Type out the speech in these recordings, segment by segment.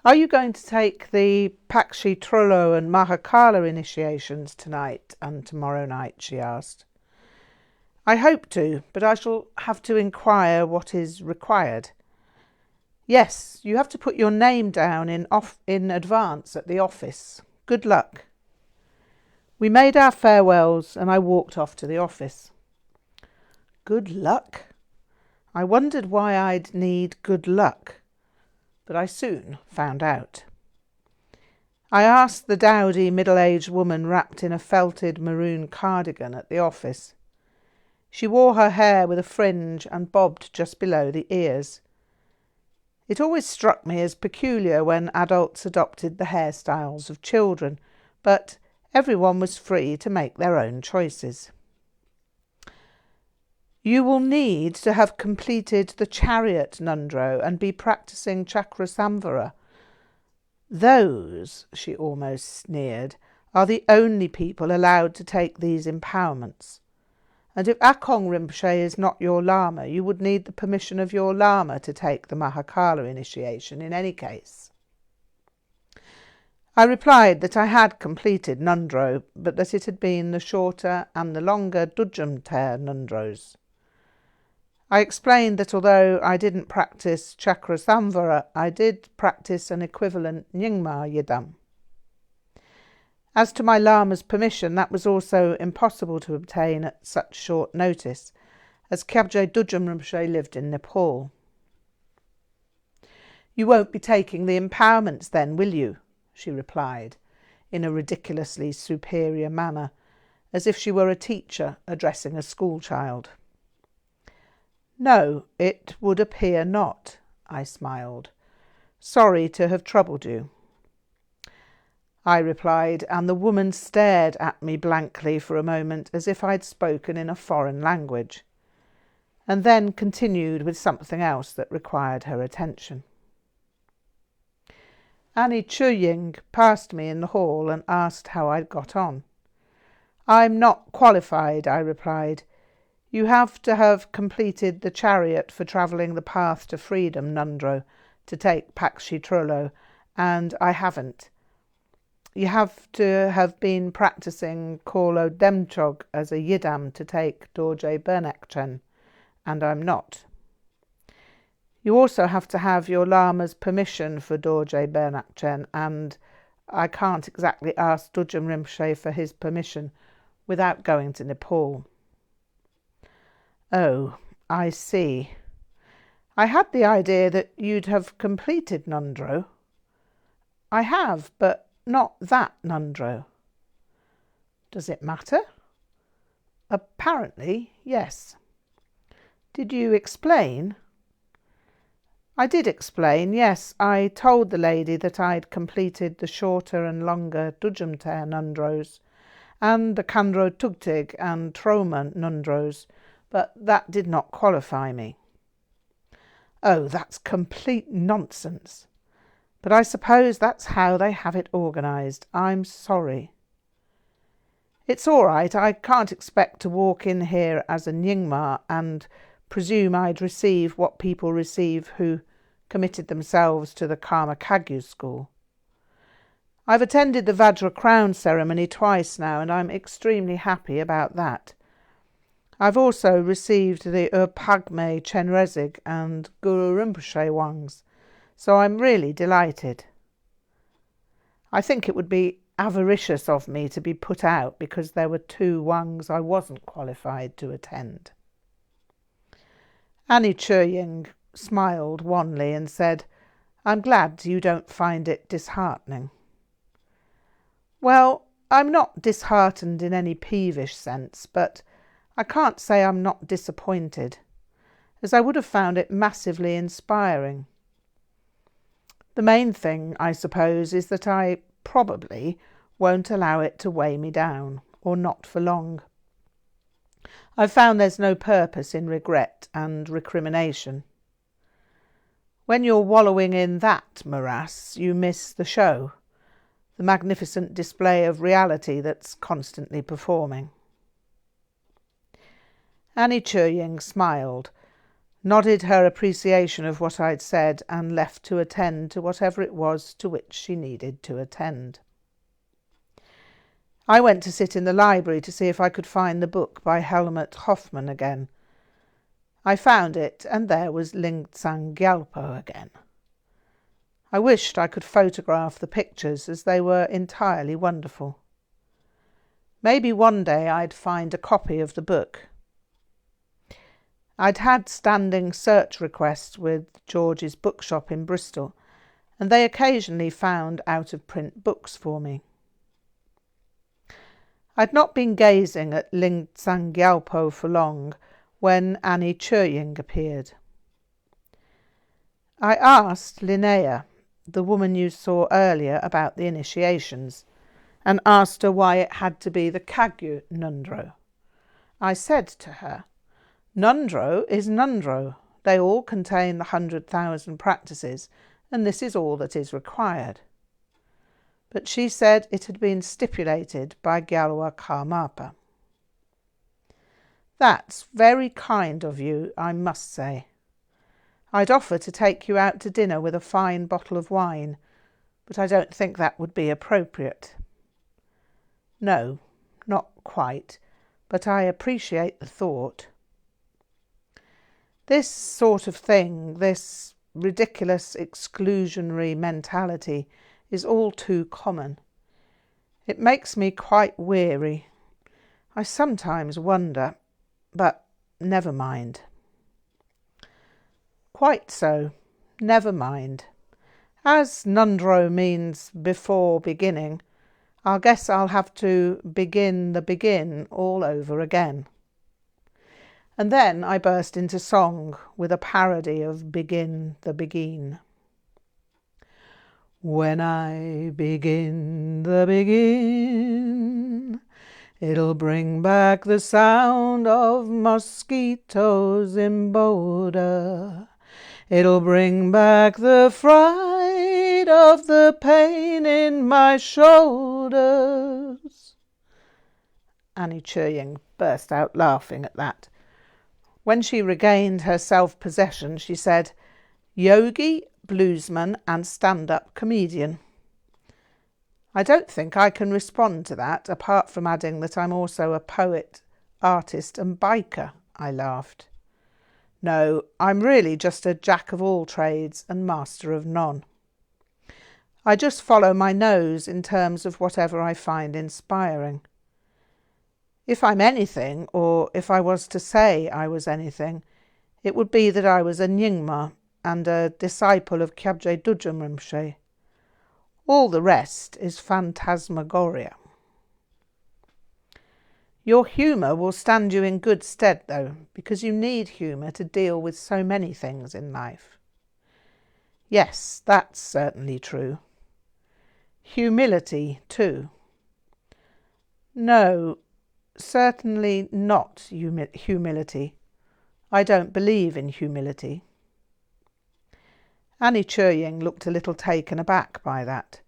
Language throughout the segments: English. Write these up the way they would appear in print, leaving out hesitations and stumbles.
Are you going to take the Pakshi Trullo and Mahakala initiations tonight and tomorrow night? She asked. I hope to, but I shall have to inquire what is required. Yes, you have to put your name down in advance at the office. Good luck. We made our farewells and I walked off to the office. Good luck? I wondered why I'd need good luck, but I soon found out. I asked the dowdy middle-aged woman wrapped in a felted maroon cardigan at the office. She wore her hair with a fringe and bobbed just below the ears. It always struck me as peculiar when adults adopted the hairstyles of children, but everyone was free to make their own choices. You will need to have completed the chariot, Nundro, and be practising Chakrasamvara. Those, she almost sneered, are the only people allowed to take these empowerments. And if Ngak'chang Rinpoche is not your Lama, you would need the permission of your Lama to take the Mahakala initiation in any case. I replied that I had completed Nundro, but that it had been the shorter and the longer Düd'jom Nundros. I explained that although I didn't practice Chakrasamvara, I did practice an equivalent Nyingma Yidam. As to my Lama's permission, that was also impossible to obtain at such short notice, as Kyabjé Düd'jom Rinpoche lived in Nepal. You won't be taking the empowerments then, will you? She replied, in a ridiculously superior manner, as if she were a teacher addressing a schoolchild. No, it would appear not, I smiled. Sorry to have troubled you. I replied, and the woman stared at me blankly for a moment as if I'd spoken in a foreign language, and then continued with something else that required her attention. Annie Chögyam passed me in the hall and asked how I'd got on. I'm not qualified, I replied. You have to have completed the chariot for travelling the path to freedom, Nundro, to take Pakshi Trullo, and I haven't. You have to have been practising Kolo Demchog as a Yidam to take Dorje, and I'm not. You also have to have your Lama's permission for Dorje, and I can't exactly ask Düd'jom Rinpoche for his permission without going to Nepal. Oh, I see. I had the idea that you'd have completed Nundro. I have, but not that Nundro. Does it matter? Apparently, yes. Did you explain? I did explain, yes. I told the lady that I'd completed the shorter and longer Düd'jom Nundros and the Kandro Tugtig and Troma Nundros, but that did not qualify me. Oh, that's complete nonsense. But I suppose that's how they have it organised. I'm sorry. It's all right. I can't expect to walk in here as a Nyingma and presume I'd receive what people receive who committed themselves to the Karma Kagyu school. I've attended the Vajra crown ceremony twice now, and I'm extremely happy about that. I've also received the Pagme Chenrezig and Guru Rinpoche wangs, so I'm really delighted. I think it would be avaricious of me to be put out because there were 2 wangs I wasn't qualified to attend. Annie Chögyam smiled wanly and said, I'm glad you don't find it disheartening. Well, I'm not disheartened in any peevish sense, but I can't say I'm not disappointed, as I would have found it massively inspiring. The main thing, I suppose, is that I probably won't allow it to weigh me down, or not for long. I've found there's no purpose in regret and recrimination. When you're wallowing in that morass, you miss the show, the magnificent display of reality that's constantly performing. Annie Chögyam smiled, nodded her appreciation of what I'd said, and left to attend to whatever it was to which she needed to attend. I went to sit in the library to see if I could find the book by Helmut Hoffman again. I found it, and there was Ngak'chang Rinpoche again. I wished I could photograph the pictures, as they were entirely wonderful. Maybe one day I'd find a copy of the book. I'd had standing search requests with George's bookshop in Bristol, and they occasionally found out-of-print books for me. I'd not been gazing at Ngak'chang Rinpoche for long when Aro Yeshé appeared. I asked Linnea, the woman you saw earlier, about the initiations, and asked her why it had to be the Kyabjé Nundro. I said to her, "Nundro is Nundro. They all contain the 100,000 practices, and this is all that is required." But she said it had been stipulated by Gyalwa Karmapa. That's very kind of you, I must say. I'd offer to take you out to dinner with a fine bottle of wine, but I don't think that would be appropriate. No, not quite, but I appreciate the thought. This sort of thing, this ridiculous exclusionary mentality, is all too common. It makes me quite weary. I sometimes wonder, but never mind. Quite so, never mind. As Nundro means before beginning, I guess I'll have to begin the begin all over again. And then I burst into song with a parody of Begin the Begin. When I begin the begin, it'll bring back the sound of mosquitoes in Boulder. It'll bring back the fright of the pain in my shoulders. Aro Yeshé burst out laughing at that. When she regained her self-possession, she said, "Yogi, bluesman and stand-up comedian." I don't think I can respond to that, apart from adding that I'm also a poet, artist and biker, I laughed. No, I'm really just a jack of all trades and master of none. I just follow my nose in terms of whatever I find inspiring. If I'm anything, or if I was to say I was anything, it would be that I was a Nyingma and a disciple of Kyabjé Düd'jom Rinpoche. All the rest is phantasmagoria. Your humour will stand you in good stead, though, because you need humour to deal with so many things in life. Yes, that's certainly true. Humility, too. No, certainly not humility. I don't believe in humility. Aro Yeshé looked a little taken aback by that.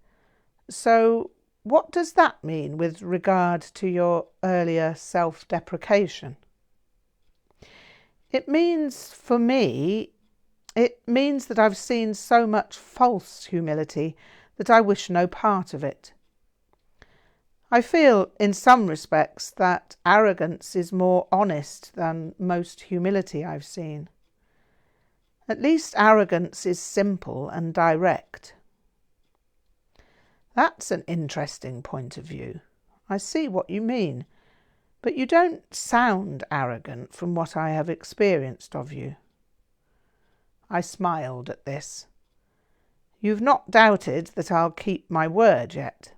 So, what does that mean with regard to your earlier self-deprecation? It means, for me, that I've seen so much false humility that I wish no part of it. I feel, in some respects, that arrogance is more honest than most humility I've seen. At least arrogance is simple and direct. That's an interesting point of view. I see what you mean, but you don't sound arrogant from what I have experienced of you. I smiled at this. You've not doubted that I'll keep my word yet.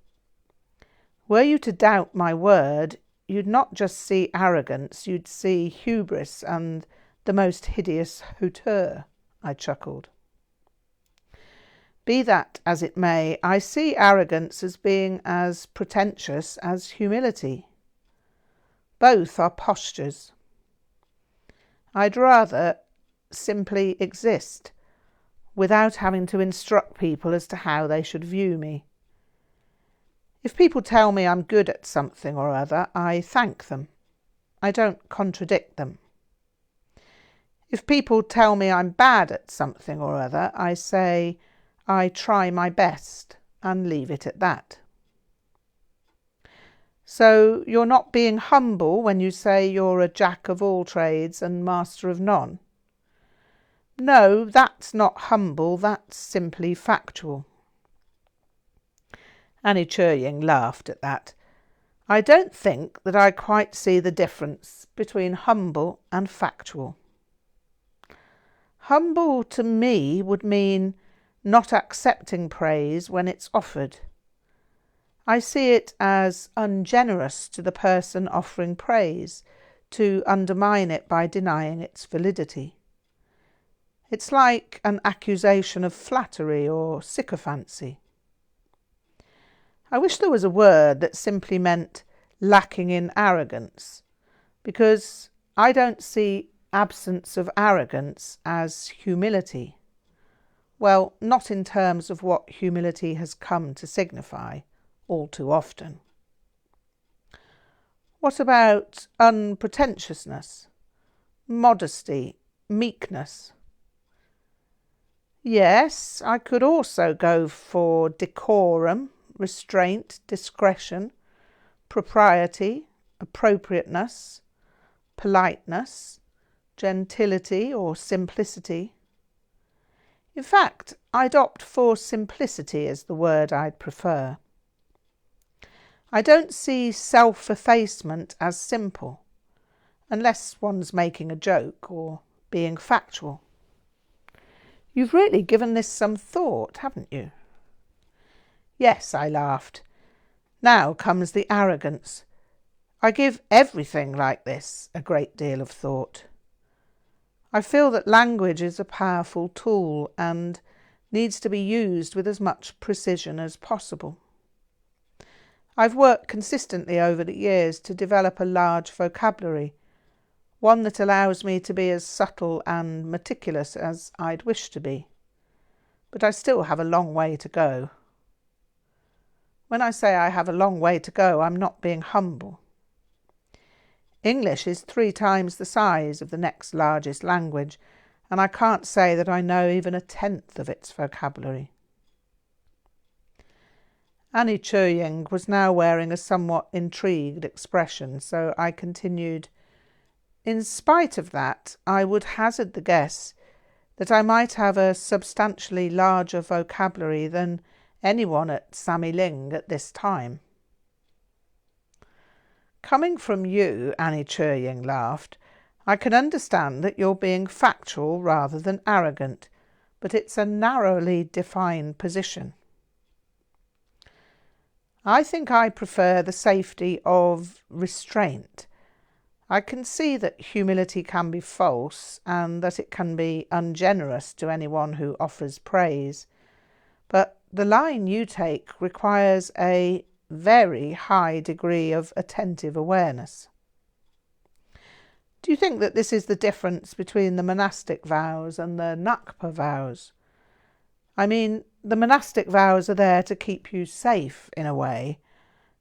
Were you to doubt my word, you'd not just see arrogance, you'd see hubris and the most hideous hauteur, I chuckled. Be that as it may, I see arrogance as being as pretentious as humility. Both are postures. I'd rather simply exist, without having to instruct people as to how they should view me. If people tell me I'm good at something or other, I thank them. I don't contradict them. If people tell me I'm bad at something or other, I say I try my best and leave it at that. So you're not being humble when you say you're a jack of all trades and master of none? No, that's not humble, that's simply factual. Aro Yeshé laughed at that. I don't think that I quite see the difference between humble and factual. Humble to me would mean not accepting praise when it's offered. I see it as ungenerous to the person offering praise to undermine it by denying its validity. It's like an accusation of flattery or sycophancy. I wish there was a word that simply meant lacking in arrogance, because I don't see absence of arrogance as humility. Well, not in terms of what humility has come to signify all too often. What about unpretentiousness, modesty, meekness? Yes, I could also go for decorum, restraint, discretion, propriety, appropriateness, politeness, gentility or simplicity. In fact, I'd opt for simplicity as the word I'd prefer. I don't see self-effacement as simple, unless one's making a joke or being factual. You've really given this some thought, haven't you? Yes, I laughed. Now comes the arrogance. I give everything like this a great deal of thought. I feel that language is a powerful tool and needs to be used with as much precision as possible. I've worked consistently over the years to develop a large vocabulary, one that allows me to be as subtle and meticulous as I'd wish to be. But I still have a long way to go. When I say I have a long way to go, I'm not being humble. English is 3 times the size of the next largest language, and I can't say that I know even 1/10 of its vocabulary. Aro Yeshé was now wearing a somewhat intrigued expression, so I continued, in spite of that, I would hazard the guess that I might have a substantially larger vocabulary than anyone at Samiling at this time. Coming from you, Aro Yeshé laughed, I can understand that you're being factual rather than arrogant, but it's a narrowly defined position. I think I prefer the safety of restraint. I can see that humility can be false and that it can be ungenerous to anyone who offers praise, but the line you take requires a very high degree of attentive awareness. Do you think that this is the difference between the monastic vows and the Ngakpa vows? I mean, the monastic vows are there to keep you safe in a way,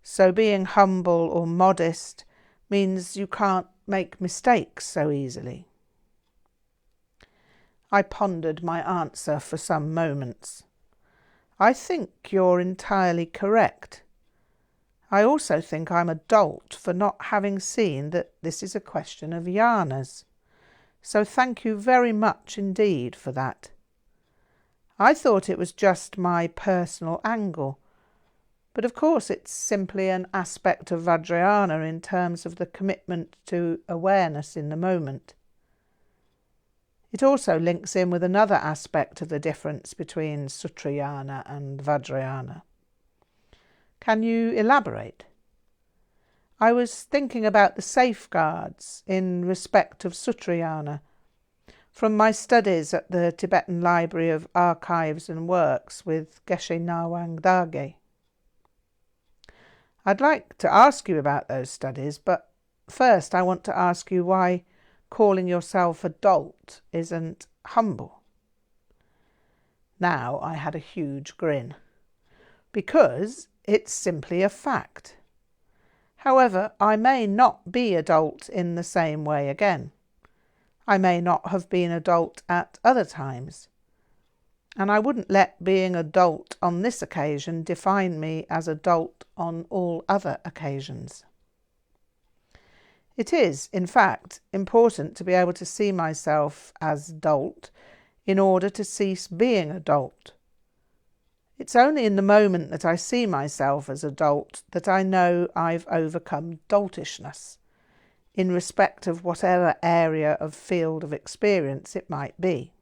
so being humble or modest means you can't make mistakes so easily. I pondered my answer for some moments. I think you're entirely correct. I also think I'm a dolt for not having seen that this is a question of jhanas, so thank you very much indeed for that. I thought it was just my personal angle, but of course it's simply an aspect of Vajrayana in terms of the commitment to awareness in the moment. It also links in with another aspect of the difference between Sutrayana and Vajrayana. Can you elaborate? I was thinking about the safeguards in respect of Sutrayana from my studies at the Tibetan Library of Archives and Works with Geshe Nawang Dorje. I'd like to ask you about those studies, but first I want to ask you why calling yourself a dolt isn't humble. Now I had a huge grin, because it's simply a fact. However, I may not be a dolt in the same way again. I may not have been adult at other times, and I wouldn't let being adult on this occasion define me as adult on all other occasions. It is, in fact, important to be able to see myself as adult in order to cease being adult. It's only in the moment that I see myself as adult that I know I've overcome doltishness, in respect of whatever area of field of experience it might be.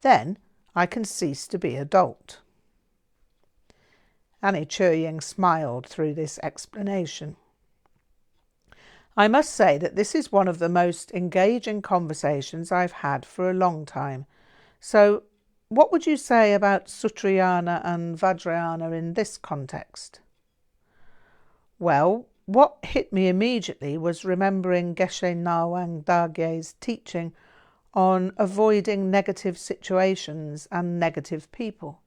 Then I can cease to be adult. Ngak'chang Chögyam smiled through this explanation. I must say that this is one of the most engaging conversations I've had for a long time. So, what would you say about Sutrayana and Vajrayana in this context? Well, what hit me immediately was remembering Geshe Nawang Dorje's teaching on avoiding negative situations and negative people,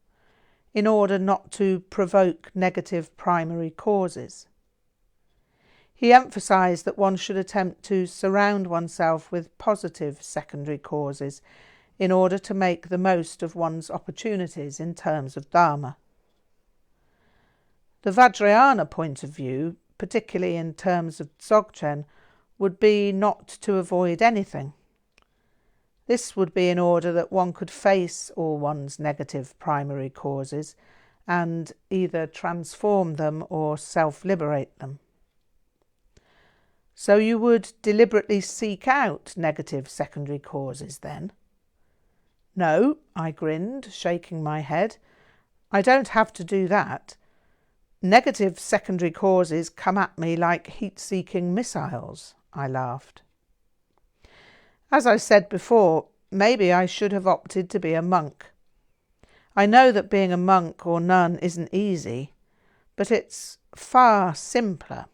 in order not to provoke negative primary causes. He emphasised that one should attempt to surround oneself with positive secondary causes in order to make the most of one's opportunities in terms of Dharma. The Vajrayana point of view, particularly in terms of Dzogchen, would be not to avoid anything. This would be in order that one could face all one's negative primary causes and either transform them or self-liberate them. So you would deliberately seek out negative secondary causes then? No, I grinned, shaking my head. I don't have to do that. Negative secondary causes come at me like heat-seeking missiles, I laughed. As I said before, maybe I should have opted to be a monk. I know that being a monk or nun isn't easy, but it's far simpler.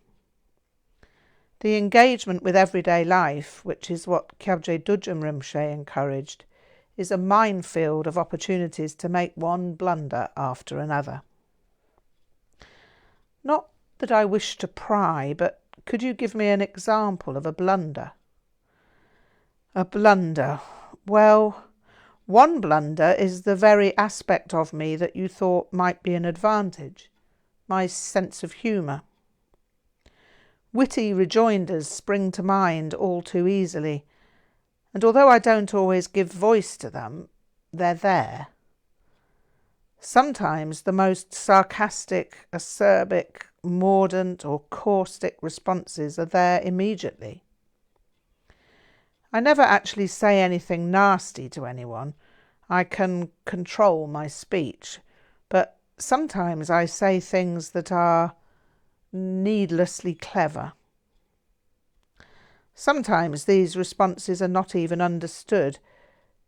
The engagement with everyday life, which is what Kyabjé Düd'jom Rinpoche encouraged, is a minefield of opportunities to make one blunder after another. Not that I wish to pry, but could you give me an example of a blunder? A blunder. Well, one blunder is the very aspect of me that you thought might be an advantage, my sense of humour. Witty rejoinders spring to mind all too easily, and although I don't always give voice to them, they're there. Sometimes the most sarcastic, acerbic, mordant or caustic responses are there immediately. I never actually say anything nasty to anyone. I can control my speech, but sometimes I say things that are needlessly clever. Sometimes these responses are not even understood,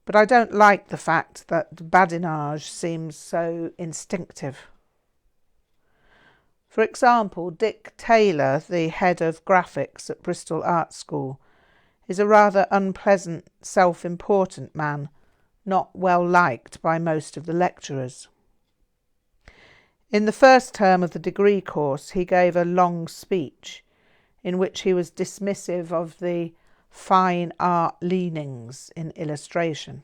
but I don't like the fact that badinage seems so instinctive. For example, Dick Taylor, the head of graphics at Bristol Art School, is a rather unpleasant, self-important man, not well liked by most of the lecturers. In the first term of the degree course, he gave a long speech in which he was dismissive of the fine art leanings in illustration.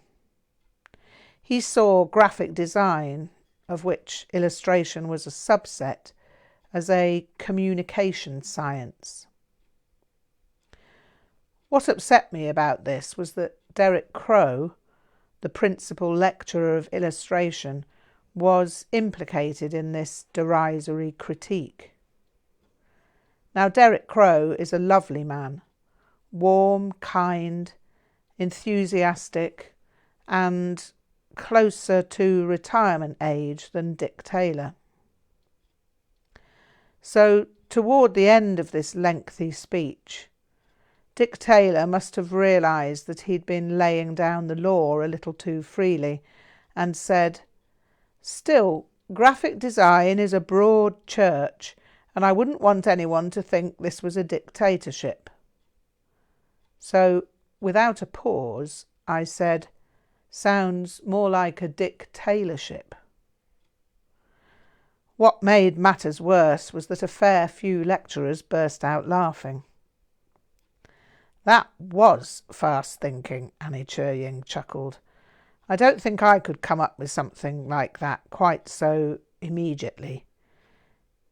He saw graphic design, of which illustration was a subset, as a communication science. What upset me about this was that Derek Crow, the principal lecturer of illustration, was implicated in this derisory critique. Now, Derek Crow is a lovely man, warm, kind, enthusiastic, and closer to retirement age than Dick Taylor. So, toward the end of this lengthy speech, Dick Taylor must have realised that he'd been laying down the law a little too freely and said, "Still, graphic design is a broad church, and I wouldn't want anyone to think this was a dictatorship." So, without a pause, I said, "Sounds more like a Dick Taylorship." What made matters worse was that a fair few lecturers burst out laughing. That was fast thinking, Aro Chögyam chuckled. I don't think I could come up with something like that quite so immediately.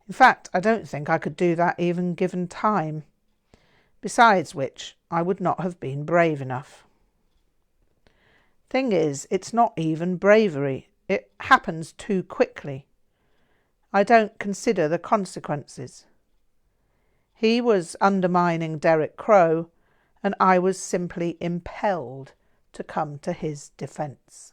In fact, I don't think I could do that even given time. Besides which, I would not have been brave enough. Thing is, it's not even bravery. It happens too quickly. I don't consider the consequences. He was undermining Derek Crow, and I was simply impelled to come to his defence.